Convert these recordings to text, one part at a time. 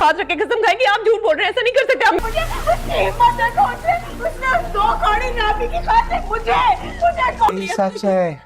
हाथ रख के कसम खाएं कि आप झूठ बोल रहे हैं, ऐसा नहीं कर सकते आप। मुझे उसकी हिम्मत है तो उसने 2 कौड़ी नाभी की खातिर मुझे सच है,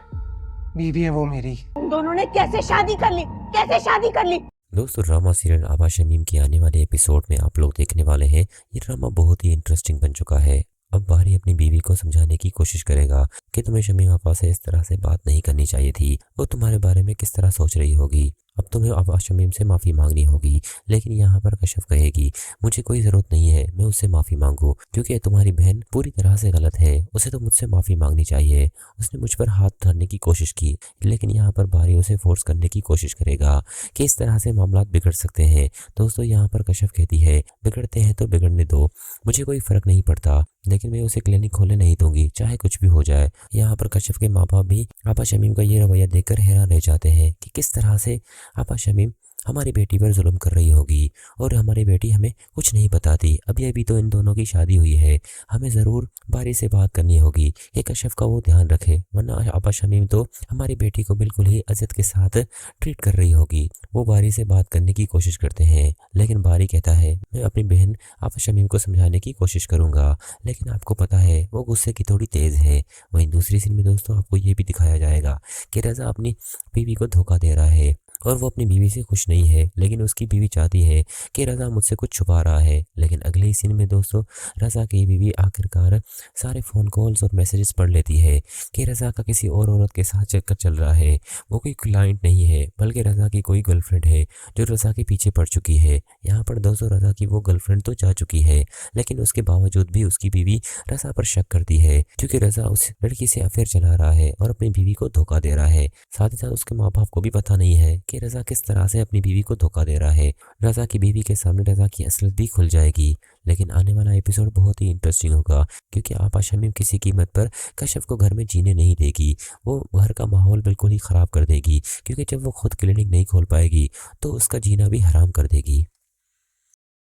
बीवी है वो मेरी। उन दोनों ने कैसे शादी कर ली, कैसे शादी कर ली? दोस्तों, ड्रामा सीरियल आबा शमीम के आने वाले एपिसोड में आप लोग देखने वाले हैं। ये ड्रामा बहुत ही इंटरेस्टिंग बन चुका है। अब बारी अपनी बीवी को समझाने की कोशिश करेगा कि तुम्हें शमीम आपा से इस तरह से बात नहीं करनी चाहिए थी। वो तुम्हारे बारे में किस तरह सोच रही होगी। अब तुम्हें आबा शमीम से माफ़ी मांगनी होगी। लेकिन यहाँ पर कशफ कहेगी मुझे कोई ज़रूरत नहीं है मैं उससे माफ़ी मांगू, क्योंकि तुम्हारी बहन पूरी तरह से गलत है। उसे तो मुझसे माफ़ी मांगनी चाहिए। उसने मुझ पर हाथ उठाने की कोशिश की, लेकिन यहाँ पर बारी उसे फोर्स करने की कोशिश करेगा कि इस तरह से मामला बिगड़ सकते हैं। दोस्तों, यहाँ पर कशफ कहती है बिगड़ते हैं तो बिगड़ने दो, मुझे कोई फ़र्क नहीं पड़ता, लेकिन मैं उसे क्लिनिक खोलने नहीं दूंगी चाहे कुछ भी हो जाए। यहाँ पर कशफ के माँ बाप भी आबा शमीम का ये रवैया देखकर हैरान रह जाते हैं कि किस तरह से आबा शमीम हमारी बेटी पर जुल्म कर रही होगी और हमारी बेटी हमें कुछ नहीं बताती। अभी अभी तो इन दोनों की शादी हुई है, हमें ज़रूर बारी से बात करनी होगी कि कशफ का वो ध्यान रखे, वरना आबा शमीम तो हमारी बेटी को बिल्कुल ही इज्जत के साथ ट्रीट कर रही होगी। वो बारी से बात करने की कोशिश करते हैं, लेकिन बारी कहता है मैं अपनी बहन आबा शमीम को समझाने की कोशिश करूँगा, लेकिन आपको पता है वो गुस्से की थोड़ी तेज़ है। वहीं दूसरी सीन में दोस्तों आपको ये भी दिखाया जाएगा कि रज़ा अपनी बीवी को धोखा दे रहा है और वो अपनी बीवी से खुश नहीं है, लेकिन उसकी बीवी चाहती है कि रज़ा मुझसे कुछ छुपा रहा है। लेकिन अगले ही सीन में दोस्तों रज़ा की बीवी आखिरकार सारे फ़ोन कॉल्स और मैसेजेस पढ़ लेती है कि रज़ा का किसी और औरत के साथ चक्कर चल रहा है। वो कोई क्लाइंट नहीं है, बल्कि रज़ा की कोई गर्लफ्रेंड है जो रज़ा के पीछे पड़ चुकी है। यहाँ पर दोस्तों रज़ा की वो गर्लफ्रेंड तो जा चुकी है, लेकिन उसके बावजूद भी उसकी बीवी रज़ा पर शक करती है, क्योंकि रज़ा उस लड़की से अफेयर चला रहा है और अपनी बीवी को धोखा दे रहा है। साथ ही साथ उसके माँ बाप को भी पता नहीं है कि रज़ा किस तरह से अपनी बीवी को धोखा दे रहा है। रज़ा की बीवी के सामने रज़ा की असलियत भी खुल जाएगी। लेकिन आने वाला एपिसोड बहुत ही इंटरेस्टिंग होगा, क्योंकि आबा शमीम किसी कीमत पर कशफ को घर में जीने नहीं देगी। वो घर का माहौल बिल्कुल ही ख़राब कर देगी, क्योंकि जब वो खुद क्लिनिक नहीं खोल पाएगी तो उसका जीना भी हराम कर देगी।